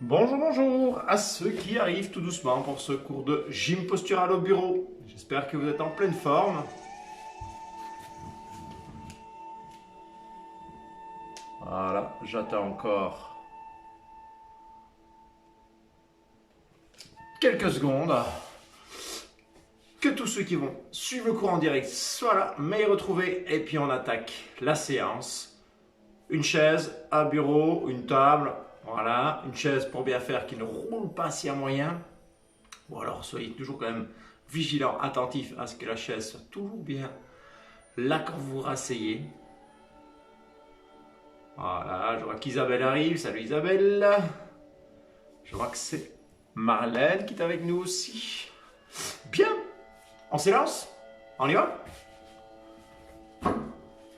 Bonjour, bonjour à ceux qui arrivent tout doucement pour ce cours de gym postural au bureau. J'espère que vous êtes en pleine forme. Voilà, j'attends encore quelques secondes que tous ceux qui vont suivre le cours en direct soient là, mais retrouvés. Et puis on attaque la séance. Une chaise, un bureau, une table. Voilà, une chaise pour bien faire qui ne roule pas s'il y a moyen. Ou alors soyez toujours quand même vigilant, attentif à ce que la chaise soit toujours bien là quand vous vous rasseyez. Voilà, je vois qu'Isabelle arrive. Salut Isabelle. Je vois que c'est Marlène qui est avec nous aussi. Bien, on s'élance. On y va.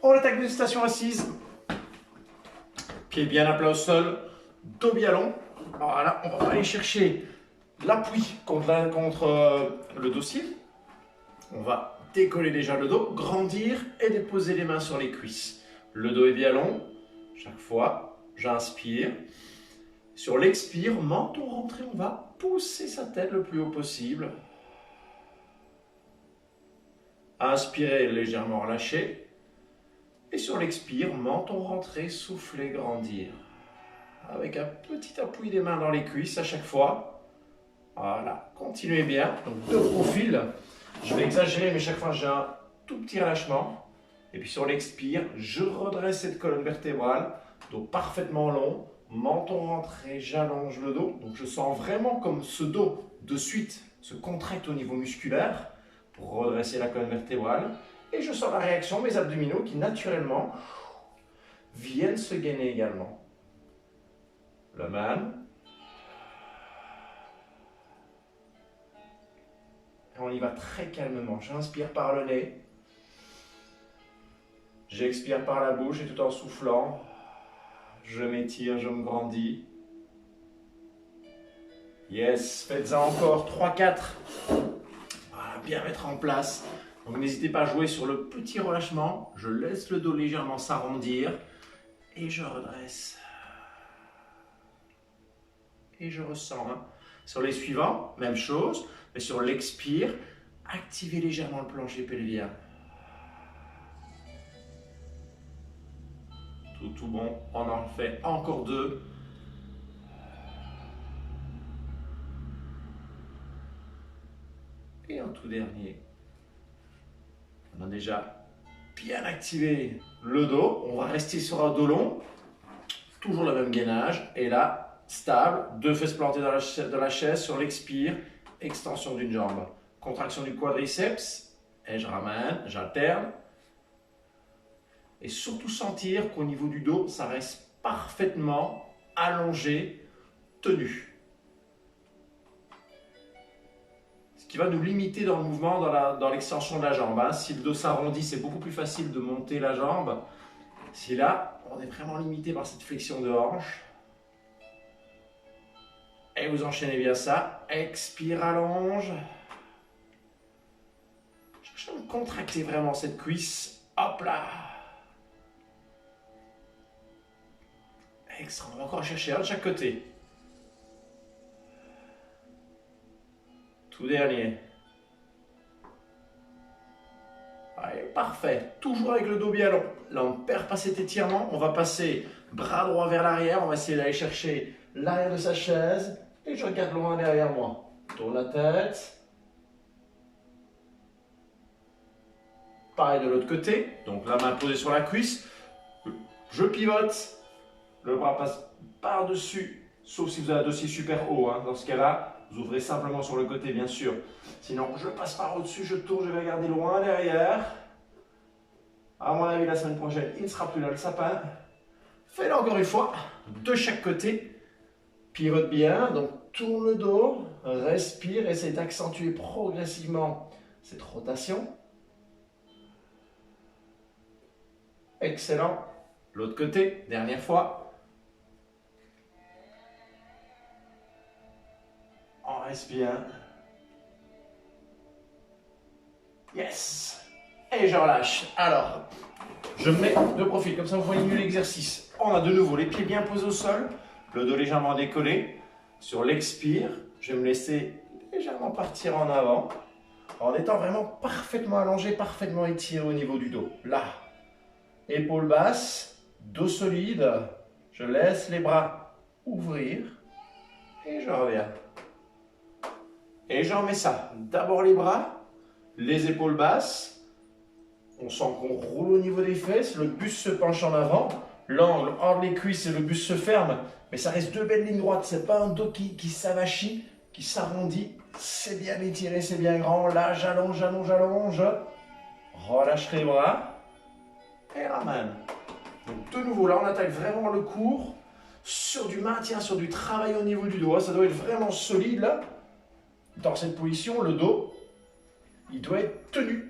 On attaque une station assise. Pied bien à plat au sol. Dos bien long. Voilà, on va aller chercher l'appui contre le dossier. On va décoller déjà le dos, grandir et déposer les mains sur les cuisses. Le dos est bien long. Chaque fois, j'inspire. Sur l'expire, menton rentré, on va pousser sa tête le plus haut possible. Inspirez, légèrement relâché. Et sur l'expire, menton rentré, souffler, grandir. Avec un petit appui des mains dans les cuisses à chaque fois. Voilà, continuez bien. Donc deux profils. Je vais exagérer, mais chaque fois j'ai un tout petit relâchement. Et puis sur l'expire, je redresse cette colonne vertébrale. Dos parfaitement long. Menton rentré, j'allonge le dos. Donc je sens vraiment comme ce dos de suite se contracte au niveau musculaire pour redresser la colonne vertébrale. Et je sens la réaction, mes abdominaux qui naturellement viennent se gainer également. Le même. Et on y va très calmement. J'inspire par le nez. J'expire par la bouche et tout en soufflant, je m'étire, je me grandis. Yes, faites-en encore 3-4. Voilà, bien mettre en place. Donc n'hésitez pas à jouer sur le petit relâchement. Je laisse le dos légèrement s'arrondir et je redresse. Et je ressens. Sur les suivants, même chose, mais sur l'expire, activez légèrement le plancher pelvien. Tout bon, on en fait encore 2. Et en tout dernier, on a déjà bien activé le dos. On va rester sur un dos long, toujours le même gainage. Et là, stable, 2 fesses plantées dans la chaise, sur l'expire, extension d'une jambe. Contraction du quadriceps, et je ramène, j'alterne. Et surtout sentir qu'au niveau du dos, ça reste parfaitement allongé, tenu. Ce qui va nous limiter dans le mouvement, dans l'extension de la jambe. Si le dos s'arrondit, c'est beaucoup plus facile de monter la jambe. Si là, on est vraiment limité par cette flexion de hanche. Et vous enchaînez bien ça. Expire, allonge. Cherchez à contracter vraiment cette cuisse. Hop là. Extra, on va encore chercher un de chaque côté. Tout dernier. Allez, parfait. Toujours avec le dos bien long. Là, on ne perd pas cet étirement. On va passer bras droit vers l'arrière. On va essayer d'aller chercher l'arrière de sa chaise. Et je regarde loin derrière moi. Tourne la tête. Pareil de l'autre côté. Donc la main posée sur la cuisse. Je pivote. Le bras passe par-dessus, sauf si vous avez un dossier super haut. Dans ce cas-là, vous ouvrez simplement sur le côté, bien sûr. Sinon, je passe par au-dessus, je tourne, je vais regarder loin derrière. À mon avis, la semaine prochaine, il ne sera plus là le sapin. Faites-le encore une fois, de chaque côté. Pivote bien, donc tourne le dos, respire, essayez d'accentuer progressivement cette rotation. Excellent. L'autre côté, dernière fois. On reste bien. Yes. Et je relâche. Alors, je me mets de profil, comme ça vous voyez mieux l'exercice. On a de nouveau les pieds bien posés au sol, le dos légèrement décollé. Sur l'expire, je vais me laisser légèrement partir en avant, en étant vraiment parfaitement allongé, parfaitement étiré au niveau du dos. Là, épaules basses, dos solide, je laisse les bras ouvrir et je reviens. Et j'en mets ça. D'abord les bras, les épaules basses. On sent qu'on roule au niveau des fesses, le buste se penche en avant, l'angle entre les cuisses et le buste se ferme, mais ça reste deux belles lignes droites, c'est pas un dos qui s'avachit, qui s'arrondit, c'est bien étiré, c'est bien grand, là j'allonge, j'allonge, j'allonge, relâche les bras et ramène. Donc de nouveau, là on attaque vraiment le cours sur du maintien, sur du travail au niveau du dos, ça doit être vraiment solide là, dans cette position, le dos, il doit être tenu.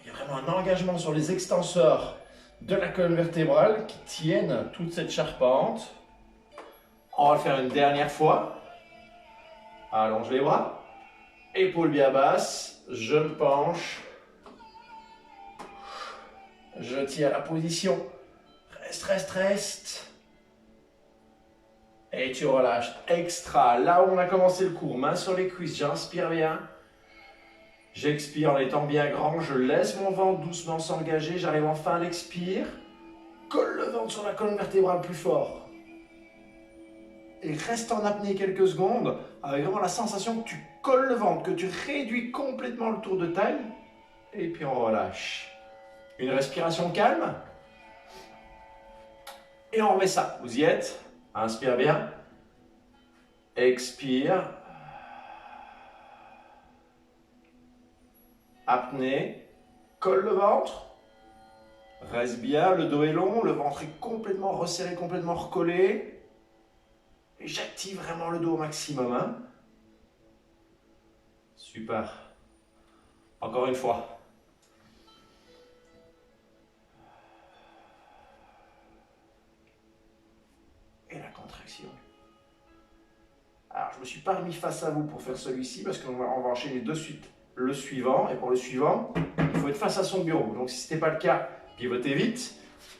Il y a vraiment un engagement sur les extenseurs de la colonne vertébrale qui tiennent toute cette charpente. On va le faire une dernière fois. Allonge les bras. Épaules bien basses. Je me penche. Je tiens la position. Reste, reste, reste. Et tu relâches. Extra. Là où on a commencé le cours, main sur les cuisses. J'inspire bien. J'expire en étant bien grand, je laisse mon ventre doucement s'engager, j'arrive enfin à l'expire, colle le ventre sur la colonne vertébrale plus fort. Et reste en apnée quelques secondes, avec vraiment la sensation que tu colles le ventre, que tu réduis complètement le tour de taille, et puis on relâche. Une respiration calme, et on remet ça. Vous y êtes? Inspire bien, expire. Apnée, colle le ventre, reste bien, le dos est long, le ventre est complètement resserré, complètement recollé. Et j'active vraiment le dos au maximum. Hein. Super. Encore une fois. Et la contraction. Alors, je ne me suis pas remis face à vous pour faire celui-ci parce qu'on va enchaîner de suite le suivant. Et pour le suivant, il faut être face à son bureau. Donc, si ce n'était pas le cas, pivotez vite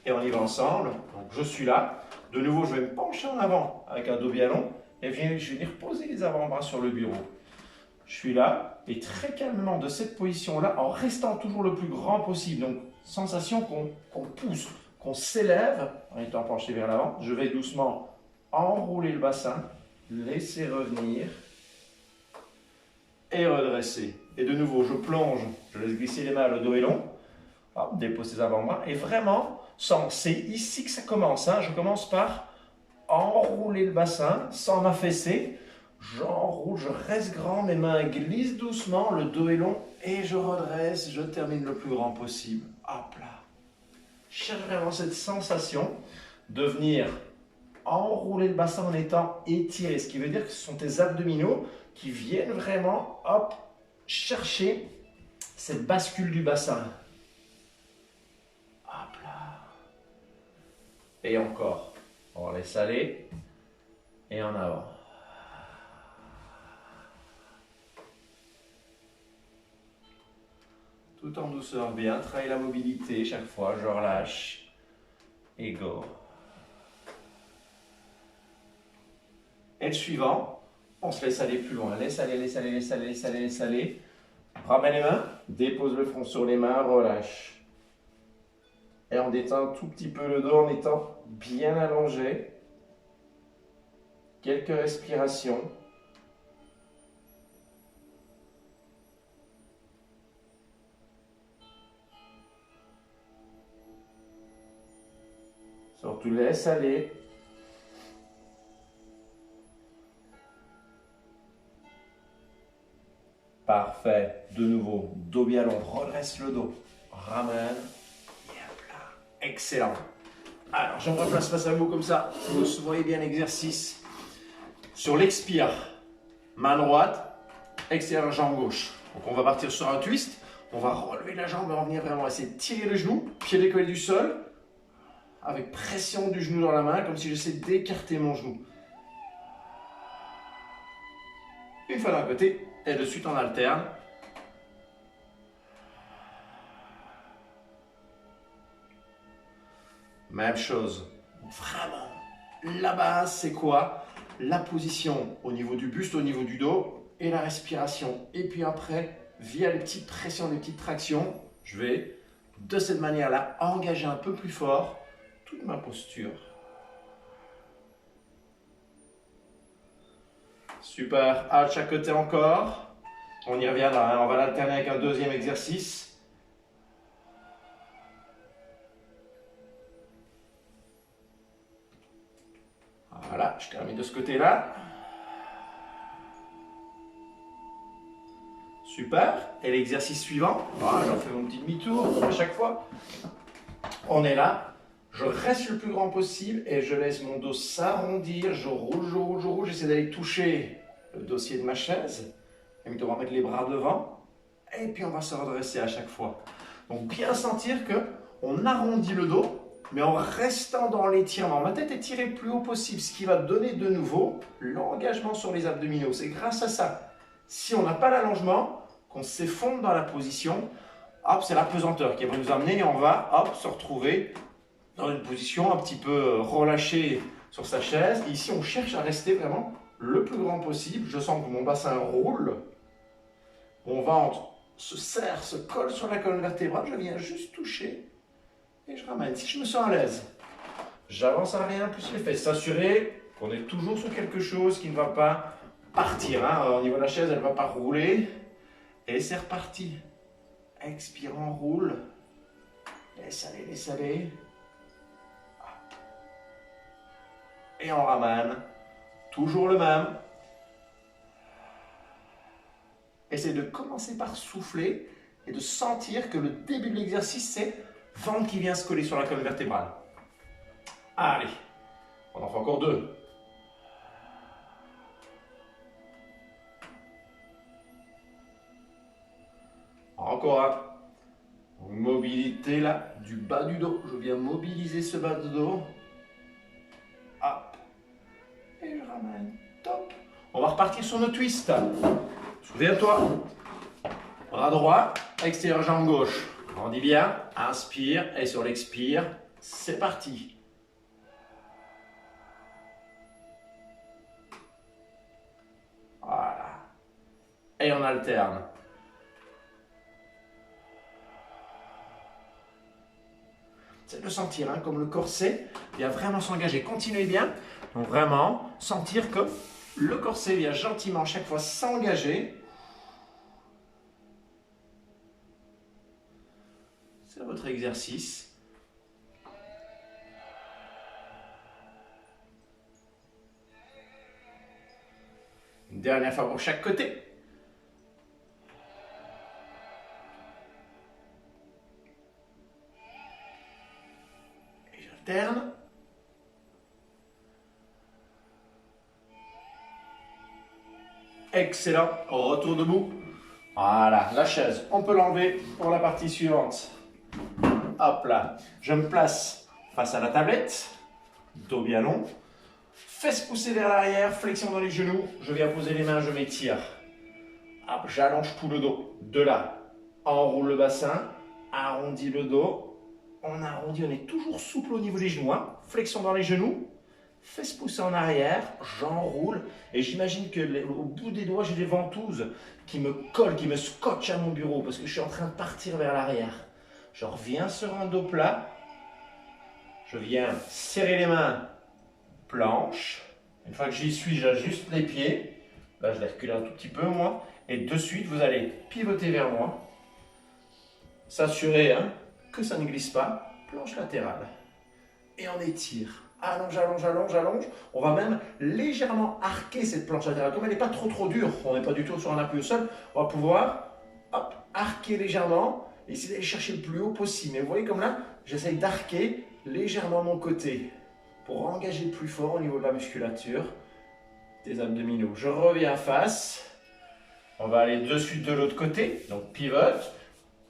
et on y va ensemble. Donc, je suis là. De nouveau, je vais me pencher en avant avec un dos bien long et je vais venir poser les avant-bras sur le bureau. Je suis là et très calmement de cette position-là, en restant toujours le plus grand possible. Donc, sensation qu'on pousse, qu'on s'élève en étant penché vers l'avant. Je vais doucement enrouler le bassin, laisser revenir et redresser. Et de nouveau, je plonge, je laisse glisser les mains, le dos est long. Hop, dépose les avant-bras et vraiment, c'est ici que ça commence. Hein. Je commence par enrouler le bassin sans m'affaisser. J'enroule, je reste grand, mes mains glissent doucement, le dos est long et je redresse, je termine le plus grand possible. Hop là. Cherche vraiment cette sensation de venir enrouler le bassin en étant étiré, ce qui veut dire que ce sont tes abdominaux qui viennent vraiment, hop, chercher cette bascule du bassin. Hop là. Et encore. On laisse aller et en avant. Tout en douceur, bien, travaille la mobilité chaque fois, je relâche et go. Et le suivant, on se laisse aller plus loin, laisse aller, laisse aller, laisse aller, laisse aller, laisse aller. Ramène les mains, dépose le front sur les mains, relâche. Et on détend un tout petit peu le dos en étant bien allongé. Quelques respirations. Surtout laisse aller. Parfait. De nouveau, dos bien long, redresse le dos. Ramène. Et hop là. Excellent. Alors, je me replace face à vous comme ça. Vous voyez bien l'exercice. Sur l'expire, main droite, extérieur jambe gauche. Donc, on va partir sur un twist. On va relever la jambe et revenir vraiment essayer de tirer le genou, pied décollé du sol, avec pression du genou dans la main, comme si j'essayais d'écarter mon genou. Une fois d'un côté, et de suite on alterne. Même chose. Vraiment, la base, c'est quoi? la position au niveau du buste, au niveau du dos et la respiration. Et puis après, via les petites pressions, les petites tractions, je vais de cette manière-là engager un peu plus fort toute ma posture. Super, à chaque côté encore. On y reviendra, hein. On va l'alterner avec un deuxième exercice. Voilà, je termine de ce côté-là. Super. Et l'exercice suivant, voilà, j'en fais mon petit demi-tour à chaque fois. On est là. Je reste le plus grand possible et je laisse mon dos s'arrondir. Je roule, je roule, je roule. J'essaie d'aller toucher le dossier de ma chaise. Et on va mettre les bras devant. Et puis on va se redresser à chaque fois. Donc bien sentir que on arrondit le dos, mais en restant dans l'étirement. Ma tête est tirée le plus haut possible, ce qui va donner de nouveau l'engagement sur les abdominaux. C'est grâce à ça. Si on n'a pas l'allongement, qu'on s'effondre dans la position, hop, c'est la pesanteur qui va nous amener et on va hop, se retrouver dans une position un petit peu relâchée sur sa chaise. Et ici, on cherche à rester vraiment le plus grand possible. Je sens que mon bassin roule. Mon ventre se serre, se colle sur la colonne vertébrale. Je viens juste toucher et je ramène. Si je me sens à l'aise, j'avance à rien, plus les fesses. S'assurer qu'on est toujours sur quelque chose qui ne va pas partir. Hein. Au niveau de la chaise, elle ne va pas rouler. Et c'est reparti. Expire, on roule. Laisse aller, laisse aller. Et on ramène. Toujours le même. Essaye de commencer par souffler et de sentir que le début de l'exercice, c'est ventre qui vient se coller sur la colonne vertébrale. Allez, on en fait encore deux. Encore un. Mobilité là, du bas du dos. Je viens mobiliser ce bas de dos. Hop. Et je ramène. Top. On va repartir sur nos twists. Souviens-toi. Bras droit, extérieur jambe gauche. On dit bien. Inspire et sur l'expire, c'est parti. Voilà. Et on alterne. C'est de sentir, hein, comme le corset vient vraiment s'engager. Continuez bien. Donc vraiment, sentir que le corset vient gentiment chaque fois s'engager. C'est votre exercice. Une dernière fois pour chaque côté. J'alterne. Excellent. Retour debout. Voilà, la chaise, on peut l'enlever pour la partie suivante. Hop là, je me place face à la tablette, dos bien long, fesses poussées vers l'arrière, flexion dans les genoux, je viens poser les mains, je m'étire. Hop, j'allonge tout le dos. De là, enroule le bassin, arrondis le dos, on arrondit, on est toujours souple au niveau des genoux, hein. Flexion dans les genoux, fesses poussées en arrière, j'enroule et j'imagine que au bout des doigts, j'ai des ventouses qui me collent, qui me scotchent à mon bureau parce que je suis en train de partir vers l'arrière. Je reviens sur un dos plat, je viens serrer les mains, planche. Une fois que j'y suis, j'ajuste les pieds. Là, je les recule un tout petit peu, moi. Et de suite, vous allez pivoter vers moi. S'assurer, hein, que ça ne glisse pas. Planche latérale. Et on étire. Allonge, allonge, allonge, allonge. On va même légèrement arquer cette planche latérale. Comme elle n'est pas trop dure, on n'est pas du tout sur un appui au sol, on va pouvoir hop, arquer légèrement. Essayez d'aller chercher le plus haut possible. Mais vous voyez comme là, j'essaye d'arquer légèrement mon côté pour engager plus fort au niveau de la musculature des abdominaux. Je reviens face. On va aller de suite de l'autre côté. Donc pivote.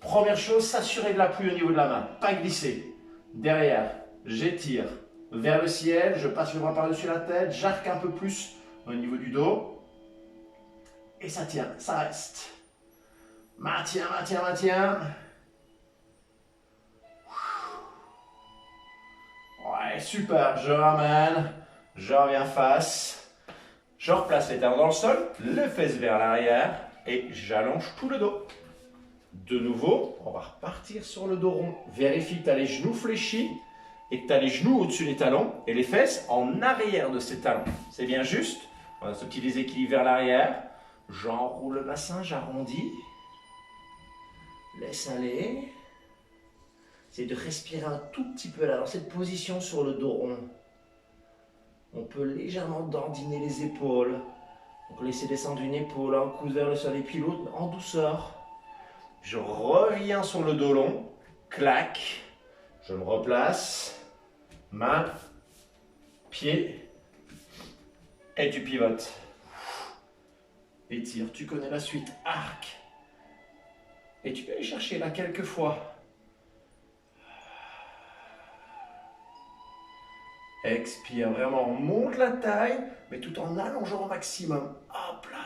Première chose, s'assurer de l'appui au niveau de la main. Pas glisser. Derrière, j'étire vers le ciel. Je passe le bras par-dessus la tête. J'arque un peu plus au niveau du dos. Et ça tient, ça reste. Maintien, maintien, maintien. Ouais, super. Je ramène. Je reviens face. Je replace les talons dans le sol, les fesses vers l'arrière et j'allonge tout le dos. De nouveau, on va repartir sur le dos rond. Vérifie que tu as les genoux fléchis et que tu as les genoux au-dessus des talons et les fesses en arrière de ces talons. C'est bien juste. On a ce petit déséquilibre vers l'arrière. J'enroule le bassin, j'arrondis. Laisse aller. C'est de respirer un tout petit peu là, dans cette position sur le dos rond. On peut légèrement dandiner les épaules. Donc laisser descendre une épaule, un coude vers le sol et puis l'autre en douceur. Je reviens sur le dos long. Clac. Je me replace. Main, pied. Et tu pivotes. Étire. Tu connais la suite. Arc. Et tu peux aller chercher là quelques fois. Expire, vraiment, on monte la taille, mais tout en allongeant au maximum. Hop là.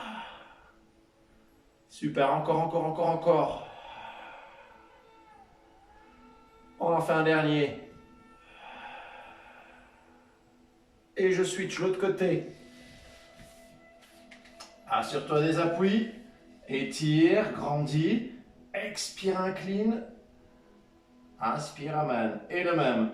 Super, encore. On en fait un dernier. Et je switch l'autre côté. Assure-toi des appuis. Étire, grandis. Expire, incline. Inspire, amène. Et le même.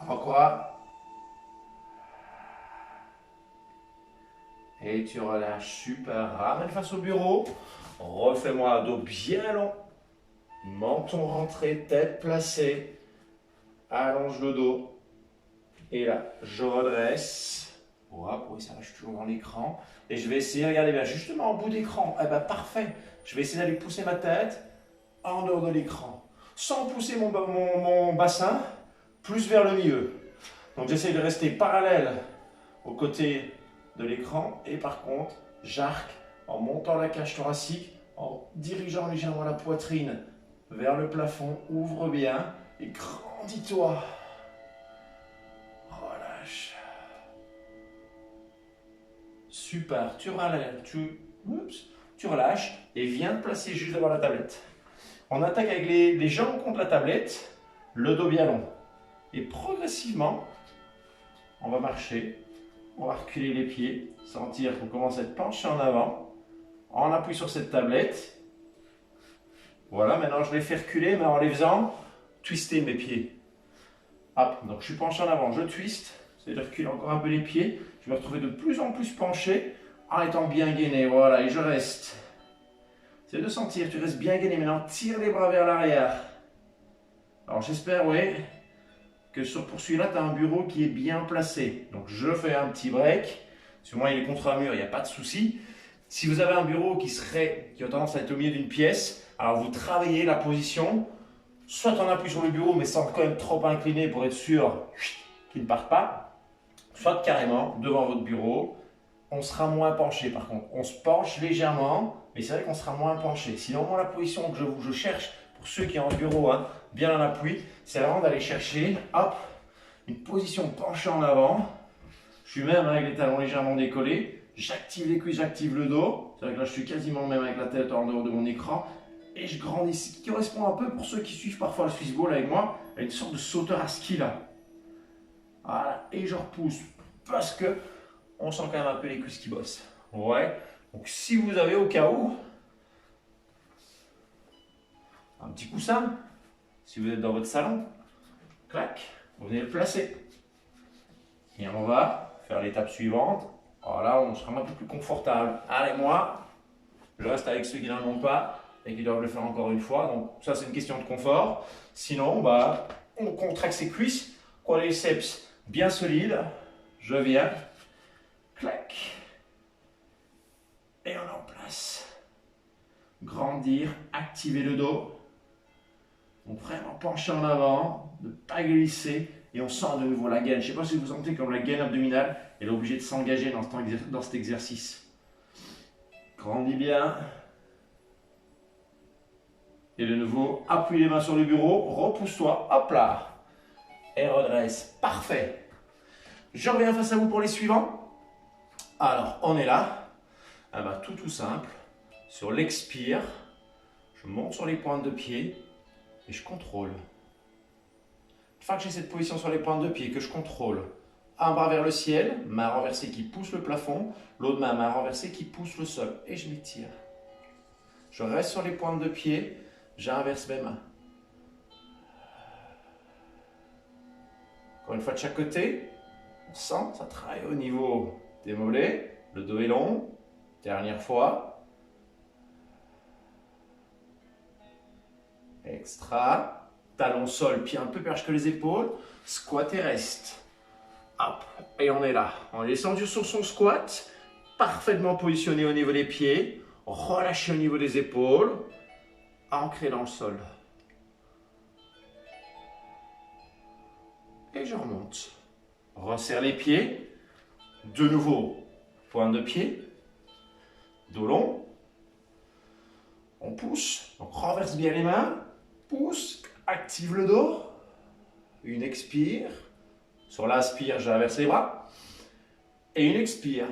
Encore. Et tu relâches, super. Ramène face au bureau. Refais-moi un dos bien long. Menton rentré, tête placée. Allonge le dos. Et là, je redresse. Hop, oui, ça lâche toujours dans l'écran. Et je vais essayer, regardez bien, justement en bout d'écran. Eh bien, parfait. Je vais essayer d'aller pousser ma tête en dehors de l'écran. Sans pousser mon bassin, plus vers le milieu. Donc, j'essaie de rester parallèle au côté de l'écran. Et par contre, j'arque en montant la cage thoracique, en dirigeant légèrement la poitrine vers le plafond. Ouvre bien et grandis-toi. Relâche. Super, tu relâches et viens te placer juste devant la tablette. On attaque avec les jambes contre la tablette, le dos bien long. Et progressivement, on va marcher, on va reculer les pieds, sentir qu'on commence à être penché en avant. On appuie sur cette tablette. Voilà, maintenant je les fais reculer, mais en les faisant twister mes pieds. Hop, donc je suis penché en avant, je twiste, c'est de reculer encore un peu les pieds. Je vais me retrouver de plus en plus penché en étant bien gainé. Voilà, et je reste. C'est de sentir, tu restes bien gainé. Maintenant, tire les bras vers l'arrière. Alors j'espère, oui, que pour celui-là, tu as un bureau qui est bien placé. Donc je fais un petit break. Sur moi, il est contre un mur, il n'y a pas de souci. Si vous avez un bureau qui a tendance à être au milieu d'une pièce, alors vous travaillez la position. Soit on appuie sur le bureau, mais sans quand même trop incliner pour être sûr qu'il ne parte pas. Soit carrément devant votre bureau. On sera moins penché par contre. On se penche légèrement, mais c'est vrai qu'on sera moins penché. Sinon, moi, la position que je cherche, pour ceux qui ont un bureau, hein, bien en appui, c'est vraiment d'aller chercher, hop, une position penchée en avant. Je suis même avec les talons légèrement décollés. J'active les cuisses, j'active le dos. C'est vrai que là, je suis quasiment même avec la tête en dehors de mon écran. Et je grandis, ce qui correspond un peu, pour ceux qui suivent parfois le Swiss Ball avec moi, à une sorte de sauteur à ski là. Voilà, et je repousse parce que on sent quand même un peu les cuisses qui bossent. Ouais, donc si vous avez au cas où un petit coussin, si vous êtes dans votre salon, clac, vous venez le placer. Et on va faire l'étape suivante. Voilà, on sera un peu plus confortable. Allez, moi, je reste avec ceux qui n'en ont pas et qui doivent le faire encore une fois. Donc ça, c'est une question de confort. Sinon, bah, on contracte ses cuisses, quadriceps bien solide. Je viens, clac, et on est en place. Grandir, activer le dos. Donc vraiment pencher en avant, ne pas glisser. Et on sent de nouveau la gaine. Je ne sais pas si vous sentez comme la gaine abdominale, elle est obligée de s'engager dans cet exercice. Grandis bien. Et de nouveau, appuie les mains sur le bureau, repousse-toi, hop là. Et redresse, parfait. Je reviens face à vous pour les suivants. Alors, on est là. Ah bah, tout simple. Sur l'expire, je monte sur les pointes de pied et je contrôle. Une fois que j'ai cette position sur les pointes de pied, que je contrôle, un bras vers le ciel, main renversée qui pousse le plafond, l'autre main renversée qui pousse le sol. Et je m'étire. Je reste sur les pointes de pied, j'inverse mes mains. Encore une fois de chaque côté, on sent, ça travaille au niveau des mollets, le dos est long. Dernière fois. Extra. Talon sol, pied un peu perche que les épaules. Squat et reste. Hop. Et on est là. On est descendu sur son squat. Parfaitement positionné au niveau des pieds. Relâché au niveau des épaules. Ancré dans le sol. Et je remonte. Resserre les pieds. De nouveau, pointe de pied. Dos long. On pousse. Donc renverse bien les mains. Pousse. Active le dos. Une expire. Sur l'inspire, j'inverse les bras. Et une expire.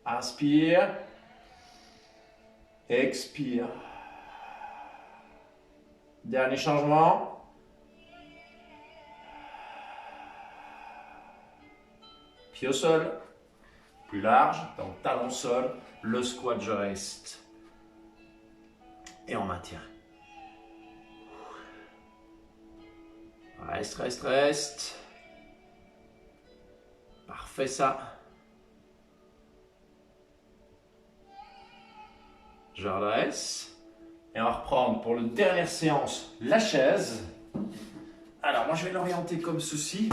Inspire. Expire. Dernier changement. Pied au sol. Plus large, donc talon sol, le squat, je reste. Et on maintient. Reste. Parfait ça. Je redresse. Et on va reprendre pour la dernière séance la chaise. Alors moi je vais l'orienter comme ceci,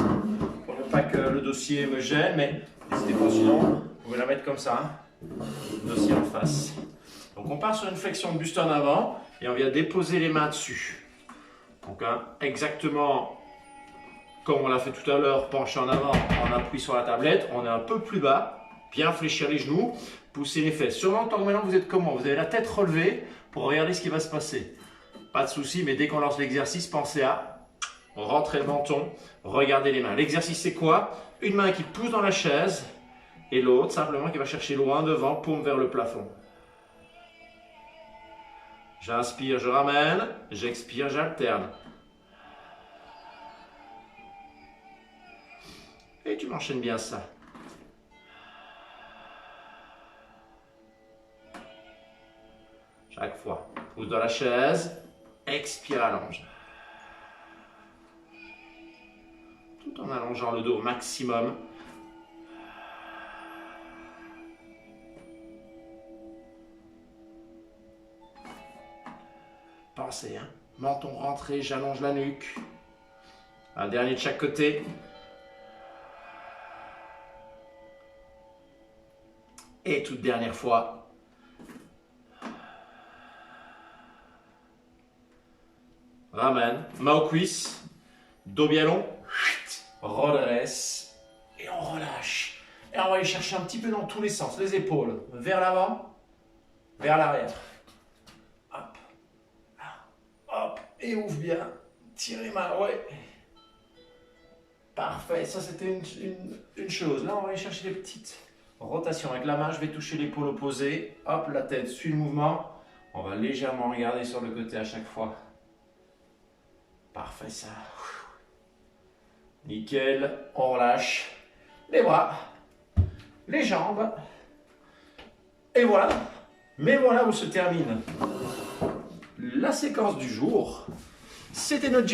pour ne pas que le dossier me gêne, mais n'hésitez pas sinon, vous pouvez la mettre comme ça, hein. Dossier en face. Donc on part sur une flexion de buste en avant et on vient déposer les mains dessus. Donc hein, exactement comme on l'a fait tout à l'heure, penché en avant, on appuie sur la tablette, on est un peu plus bas, bien fléchir les genoux, pousser les fesses. Sûrement tant que maintenant vous êtes comment? Vous avez la tête relevée pour regarder ce qui va se passer. Pas de souci, mais dès qu'on lance l'exercice, pensez à rentrer le menton, regardez les mains. L'exercice c'est quoi? Une main qui pousse dans la chaise et l'autre simplement qui va chercher loin devant, paume vers le plafond. J'inspire, je ramène, j'expire, j'alterne. Et tu m'enchaînes bien ça. Chaque fois, pousse dans la chaise, expire, allonge. Tout en allongeant le dos au maximum. Pensez, hein, menton rentré, j'allonge la nuque. Un dernier de chaque côté. Et toute dernière fois. Ramène, main aux cuisses, dos bien long, redresse et on relâche. Et on va aller chercher un petit peu dans tous les sens, les épaules vers l'avant, vers l'arrière. Hop, hop, et ouvre bien, tirez main, ouais. Parfait, ça c'était une chose. Là on va aller chercher les petites rotations. Avec la main, je vais toucher l'épaule opposée. Hop, la tête suit le mouvement. On va légèrement regarder sur le côté à chaque fois. Parfait ça. Nickel, on relâche les bras, les jambes. Et voilà. Mais voilà où se termine la séquence du jour. C'était notre